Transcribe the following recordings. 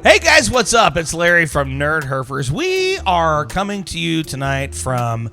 Hey guys, what's up? It's Larry from Nerdherfers. We are coming to you tonight from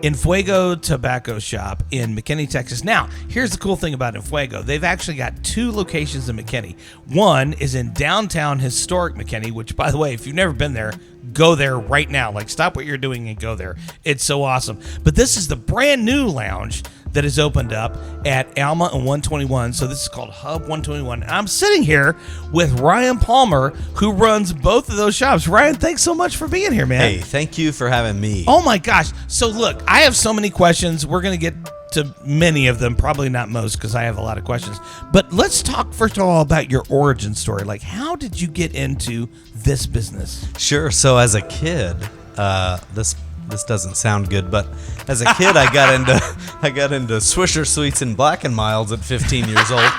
En Fuego Tobacco Shop in McKinney, Texas. Now, here's the cool thing about En Fuego. They've actually got 2 locations in McKinney. One is in downtown historic McKinney, which, by the way, if you've never been there, go there right now. Like, stop what you're doing and go there. It's so awesome. But this is the brand new lounge that is opened up at Alma and 121. So this is called Hub 121. And I'm sitting here with Ryan Palmer, who runs both of those shops. Ryan, thanks so much for being here, man. Hey, thank you for having me. Oh my gosh. So look, I have so many questions. We're going to get to many of them, probably not most because I have a lot of questions. But let's talk first of all about your origin story. Like, how did you get into this business? Sure. So as a kid, this doesn't sound good, but as a kid, I got into Swisher Sweets and Black and Milds at 15 years old.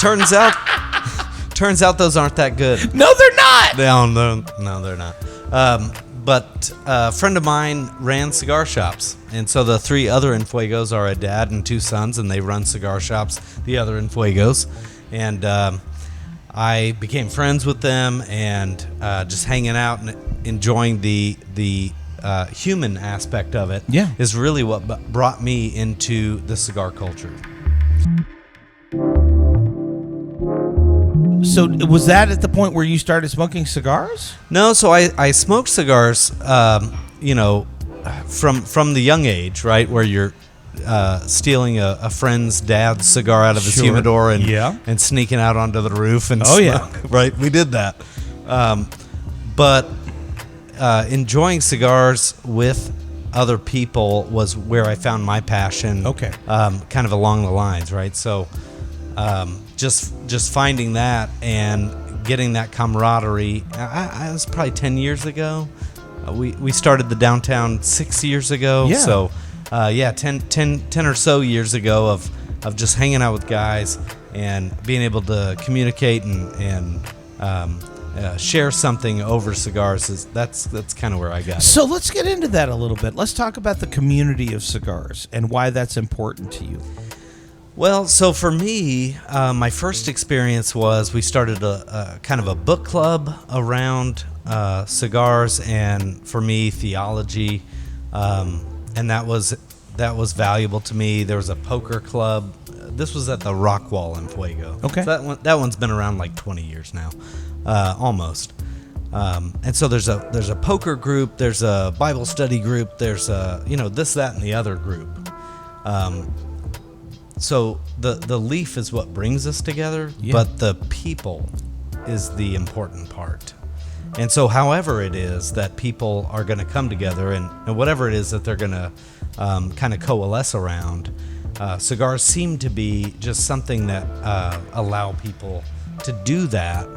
Turns out those aren't that good. No, they're not. No, they're not. But a friend of mine ran cigar shops, and so the 3 other En Fuegos are a dad and 2 sons, and they run cigar shops, the other En Fuegos, and I became friends with them, and just hanging out and enjoying the human aspect of it is really what brought me into the cigar culture. So was that at the point where you started smoking cigars? No, so I smoked cigars, from the young age, right, where you're stealing a friend's dad's cigar out of his humidor and sneaking out onto the roof and right, we did that. But enjoying cigars with other people was where I found my passion. Okay. Kind of along the lines, right? So just finding that and getting that camaraderie. I was probably 10 years ago. We started the downtown 6 years ago. Yeah. So 10 or so years ago of just hanging out with guys and being able to communicate and share something over cigars. That's kind of where I got it. So let's get into that a little bit. Let's talk about the community of cigars and why that's important to you. Well, so for me, my first experience was we started a kind of a book club around cigars, and for me, theology, and that was valuable to me. There was a poker club. This was at the Rockwall in Fuego. Okay, so that one's been around like 20 years now, almost. And so there's a poker group, there's a Bible study group, there's this, that, and the other group. So the leaf is what brings us together, but the people is the important part. And so however it is that people are going to come together and whatever it is that they're going to kind of coalesce around, cigars seem to be just something that allow people to do that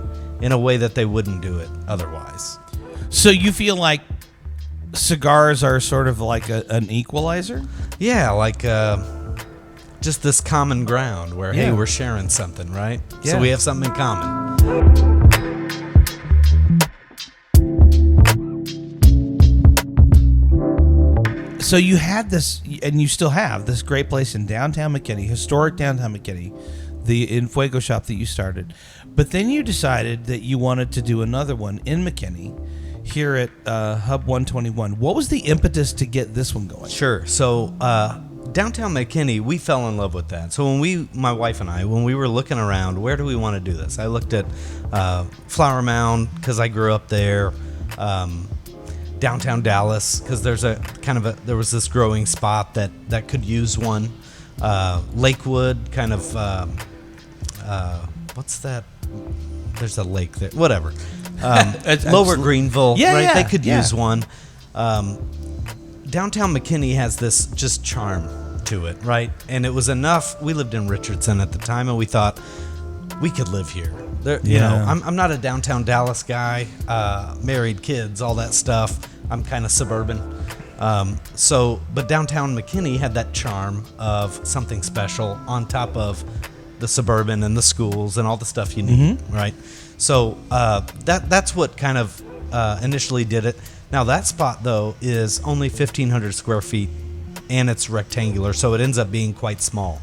in a way that they wouldn't do it otherwise. So you feel like cigars are sort of like an equalizer? Yeah, like just this common ground where, hey, we're sharing something, right? Yeah. So we have something in common. So you had this, and you still have this great place in downtown McKinney, historic downtown McKinney, the En Fuego shop that you started. But then you decided that you wanted to do another one in McKinney here at Hub 121. What was the impetus to get this one going? Sure. So downtown McKinney, we fell in love with that. So my wife and I, when we were looking around, where do we want to do this? I looked at Flower Mound because I grew up there. Downtown Dallas because there was this growing spot that could use one. Lakewood, kind of what's that? There's a lake there. Whatever. Lower Greenville, right? Yeah, they could use one. Downtown McKinney has this just charm to it, right? And it was enough. We lived in Richardson at the time, and we thought we could live here. I'm not a downtown Dallas guy. Married, kids, all that stuff. I'm kind of suburban. But downtown McKinney had that charm of something special on top of the suburban and the schools and all the stuff you need, right? So that's what kind of initially did it. Now that spot though is only 1,500 square feet, and it's rectangular, so it ends up being quite small.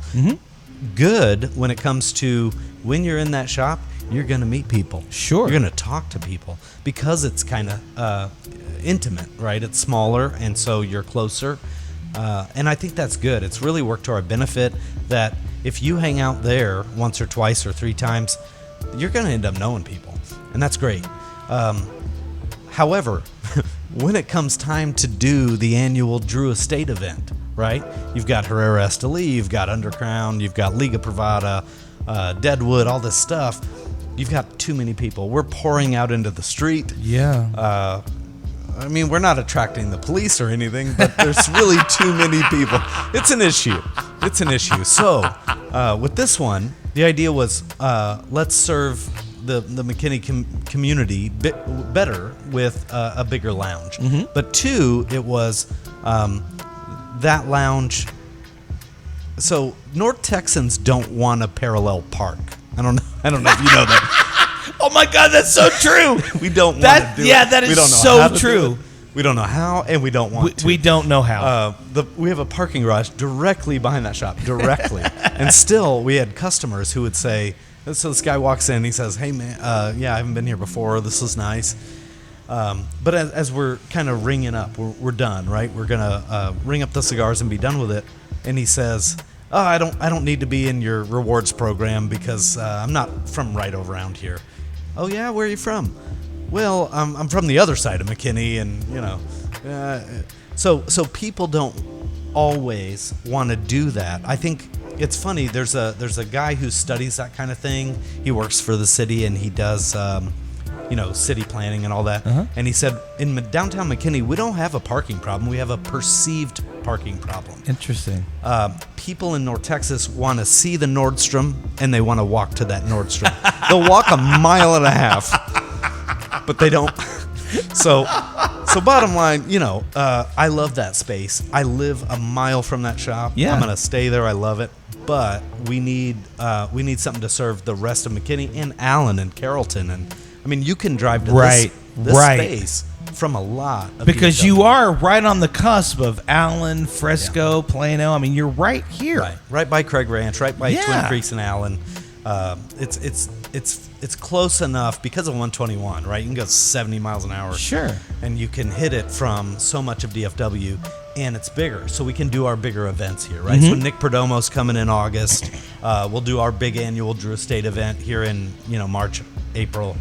Good when it comes to when you're in that shop, you're going to meet people. Sure. You're going to talk to people because it's kind of intimate, right? It's smaller, and so you're closer. And I think that's good. It's really worked to our benefit that if you hang out there once or twice or 3 times, you're going to end up knowing people. And that's great. However, when it comes time to do the annual Drew Estate event, right? You've got Herrera Esteli, you've got Underground, you've got Liga Privada, Deadwood, all this stuff. You've got too many people. We're pouring out into the street. Yeah. I mean, we're not attracting the police or anything, but there's really too many people. It's an issue. So, with this one, the idea was let's serve the McKinney community better with a bigger lounge. Mm-hmm. But 2, it was that lounge. So North Texans don't want a parallel park. I don't know if you know that. Oh my God, that's so true. We don't want to do it. Yeah, that is so true. We don't know how, and we don't want to. We don't know how. We have a parking garage directly behind that shop, and still we had customers who would say, so this guy walks in, he says, hey man, yeah, I haven't been here before, this is nice. But as we're kind of ringing up, we're done, right? We're going to ring up the cigars and be done with it. And he says, oh, I don't need to be in your rewards program because I'm not from right around here. Oh yeah, where are you from? Well, I'm from the other side of McKinney, and you know, so people don't always want to do that. I think it's funny. There's a guy who studies that kind of thing. He works for the city and he does city planning and all that. Uh-huh. And he said in downtown McKinney we don't have a parking problem. We have a perceived parking problem. Interesting. People in North Texas want to see the Nordstrom and they want to walk to that Nordstrom. They'll walk 1.5 miles, but they don't. So bottom line, I love that space. I live 1 mile from that shop. Yeah. I'm gonna stay there. I love it. But we need something to serve the rest of McKinney and Allen and Carrollton, and I mean you can drive to this space from a lot of because you are right on the cusp of Allen, Fresco, Plano. I mean you're right here, right by Craig Ranch, right by Twin Creeks and Allen. It's close enough because of 121, right? You can go 70 miles an hour. Sure. And you can hit it from so much of DFW, and it's bigger. So we can do our bigger events here, right? Mm-hmm. So Nick Perdomo's coming in August. We'll do our big annual Drew Estate event here in, March, April.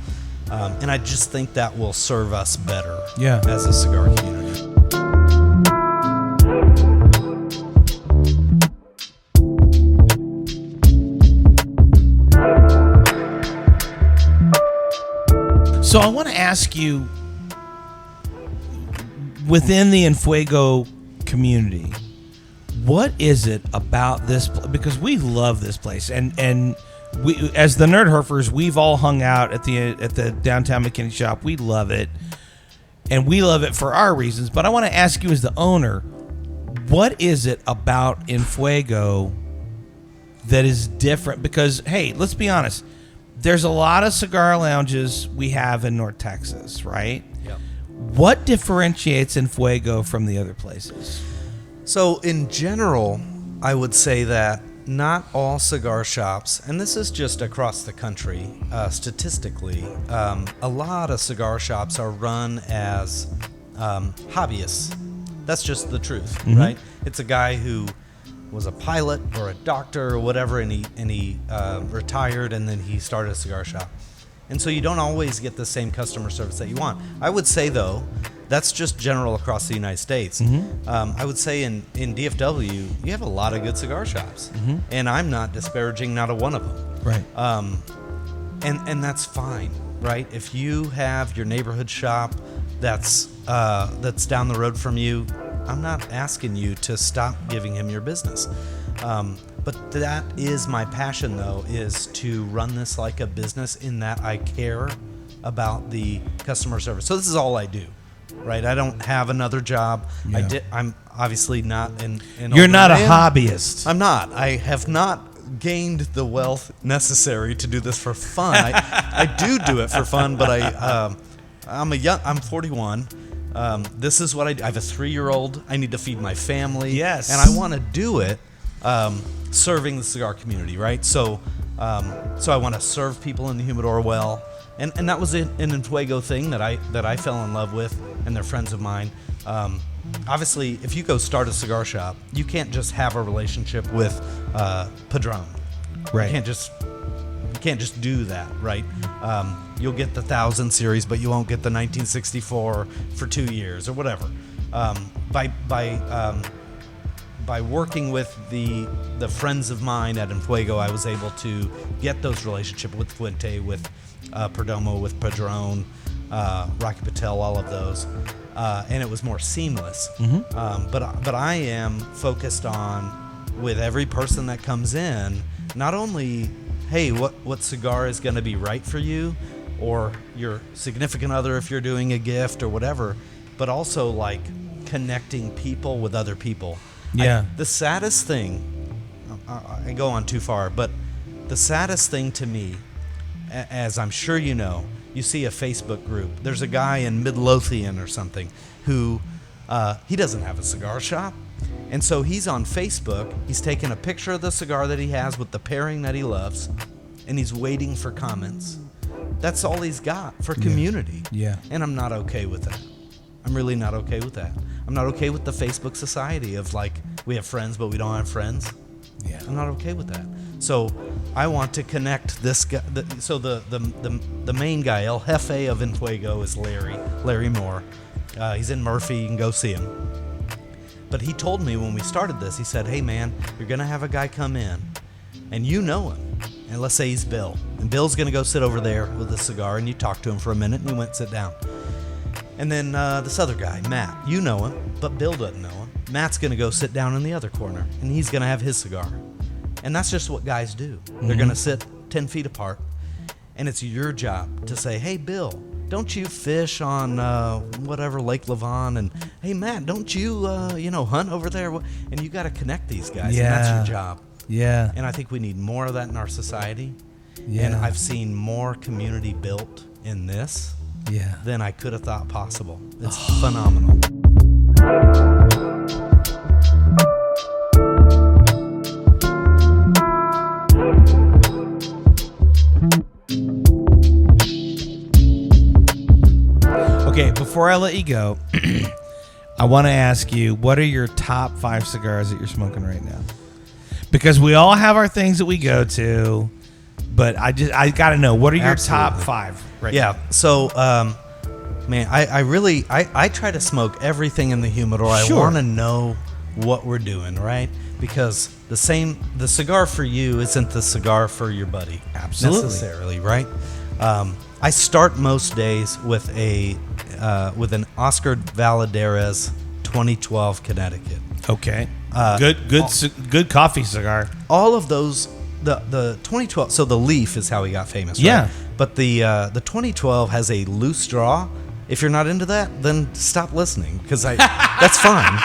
And I just think that will serve us better as a cigar community. So I want to ask you, within the En Fuego community, what is it about this? Because we love this place, and we, as the Nerdherfers, we've all hung out at the downtown McKinney shop. We love it, and we love it for our reasons. But I want to ask you, as the owner, what is it about En Fuego that is different? Because hey, let's be honest. There's a lot of cigar lounges we have in North Texas, right? Yep. What differentiates En Fuego from the other places? So in general, I would say that not all cigar shops, and this is just across the country, statistically, a lot of cigar shops are run as hobbyists. That's just the truth, mm-hmm. right? It's a guy who was a pilot or a doctor or whatever, and he retired, and then he started a cigar shop. And so you don't always get the same customer service that you want. I would say, though, that's just general across the United States. Mm-hmm. I would say in DFW, you have a lot of good cigar shops, mm-hmm. and I'm not disparaging not a one of them. Right. And that's fine, right? If you have your neighborhood shop that's down the road from you, I'm not asking you to stop giving him your business. But that is my passion, though, is to run this like a business in that I care about the customer service. So this is all I do, right? I don't have another job. Yeah. I'm obviously not an You're not a hobbyist. I'm not. I have not gained the wealth necessary to do this for fun. I do it for fun, but I'm 41. This is what I do. I have a 3-year-old. I need to feed my family. Yes. And I want to do it serving the cigar community, right? So So I want to serve people in the humidor well. And that was an En Fuego thing that I fell in love with, and they're friends of mine. Obviously, if you go start a cigar shop, you can't just have a relationship with Padron. Right. You can't just do that, right? You'll get the 1000 series, but you won't get the 1964 for 2 years or whatever. By working with the friends of mine at En Fuego, I was able to get those relationships with Fuente, with Perdomo, with Padron, Rocky Patel, all of those, and it was more seamless. But I am focused on, with every person that comes in, not only, hey, what cigar is going to be right for you, or your significant other if you're doing a gift or whatever, but also like connecting people with other people. Yeah. The saddest thing, I go on too far, but the saddest thing to me, as I'm sure you know, you see a Facebook group. There's a guy in Midlothian or something who, he doesn't have a cigar shop. And so he's on Facebook. He's taking a picture of the cigar that he has with the pairing that he loves, and he's waiting for comments. That's all he's got for community. Yeah. And I'm not okay with that. I'm really not okay with that. I'm not okay with the Facebook society of like, we have friends, but we don't have friends. Yeah. I'm not okay with that. So I want to connect this guy. The main guy, El Jefe of En Fuego, is Larry Moore. He's in Murphy. You can go see him. But he told me when we started this, he said, hey man, you're going to have a guy come in and you know him. And let's say he's Bill. And Bill's going to go sit over there with a cigar, and you talk to him for a minute, and he went and sit down. And then this other guy, Matt, you know him, but Bill doesn't know him. Matt's going to go sit down in the other corner, and he's going to have his cigar. And that's just what guys do. They're going to sit 10 feet apart, and it's your job to say, hey, Bill, don't you fish on whatever, Lake Levon? And, hey, Matt, don't you, hunt over there? And you got to connect these guys, and that's your job. Yeah. And I think we need more of that in our society. Yeah. And I've seen more community built in this than I could have thought possible. It's phenomenal. Okay, before I let you go, I want to ask you, what are your top 5 cigars that you're smoking right now? Because we all have our things that we go to, but I got to know, what are your top 5 right now? So, man, I try to smoke everything in the humidor. Sure. I want to know what we're doing, right? Because the cigar for you isn't the cigar for your buddy. Absolutely. Necessarily, right? I start most days with an Oscar Valadares 2012 Connecticut. Okay. Good coffee cigar. All of those, the 2012. So the leaf is how he got famous. Right? Yeah. But the 2012 has a loose draw. If you're not into that, then stop listening, because that's fine.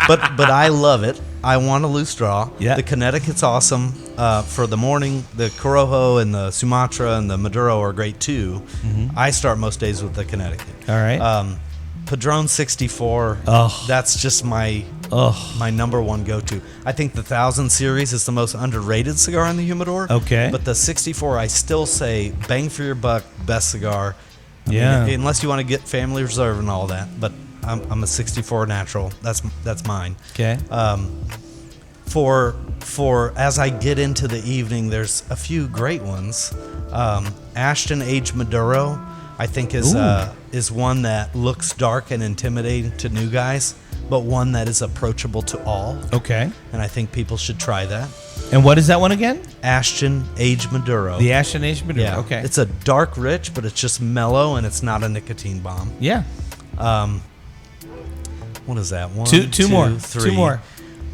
But I love it. I want a loose draw. Yeah. The Connecticut's awesome for the morning. The Corojo and the Sumatra and the Maduro are great too. I start most days with the Connecticut. All right. Padron 64. That's just my number one go-to. I think the 1000 series is the most underrated cigar in the humidor. Okay. But the 64, I still say, bang for your buck, best cigar. I mean, unless you want to get Family Reserve and all that, but I'm a 64 natural. That's mine. Okay. For as I get into the evening, there's a few great ones. Ashton Aged Maduro, I think is one that looks dark and intimidating to new guys, but one that is approachable to all. Okay. And I think people should try that. And what is that one again? Ashton Aged Maduro. The Ashton Aged Maduro. Yeah. Okay. It's a dark rich, but it's just mellow, and it's not a nicotine bomb. Yeah. What is that? One, two more. 3. 2 more.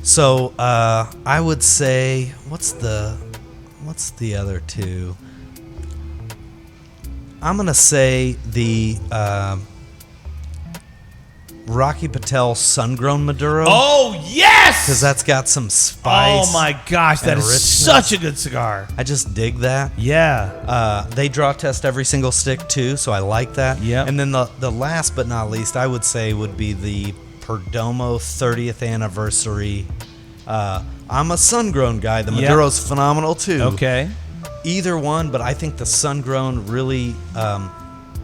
So I would say, what's the other 2? I'm gonna say the Rocky Patel Sun-Grown Maduro. Oh yes! Because that's got some spice. Oh my gosh, that is richness. such a good cigar. I just dig that. Yeah. They draw test every single stick too, so I like that. Yeah. And then the last but not least, I would say would be the Perdomo 30th anniversary. I'm a sun-grown guy. The Maduro's phenomenal too. Okay. Either one, but I think the sun-grown really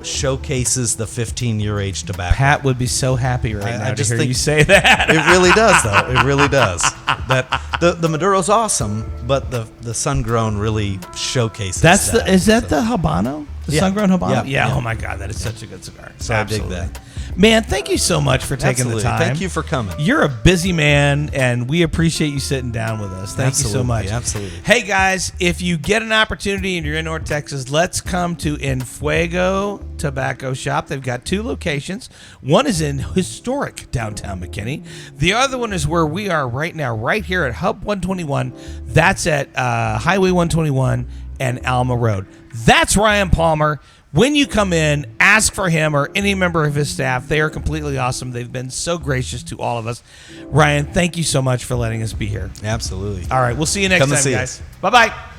showcases the 15-year age tobacco. Pat would be so happy right now to hear you say that. It really does, though. It really does. That the Maduro's awesome, but the sun-grown really showcases that. Is that the Habano? The sun-grown Habano? Yeah. Oh, my God. That is such a good cigar. So absolutely. I dig that. Man, thank you so much for taking the time. Thank you for coming. You're a busy man, and we appreciate you sitting down with us. Thank you so much. Absolutely. Hey, guys, if you get an opportunity and you're in North Texas, let's come to En Fuego Tobacco Shop. They've got 2 locations. One is in historic downtown McKinney. The other one is where we are right now, right here at Hub 121. That's at Highway 121 and Alma Road. That's Ryan Palmer. When you come in, ask for him or any member of his staff. They are completely awesome. They've been so gracious to all of us. Ryan, thank you so much for letting us be here. Absolutely. All right, we'll see you next time, guys. Bye-bye.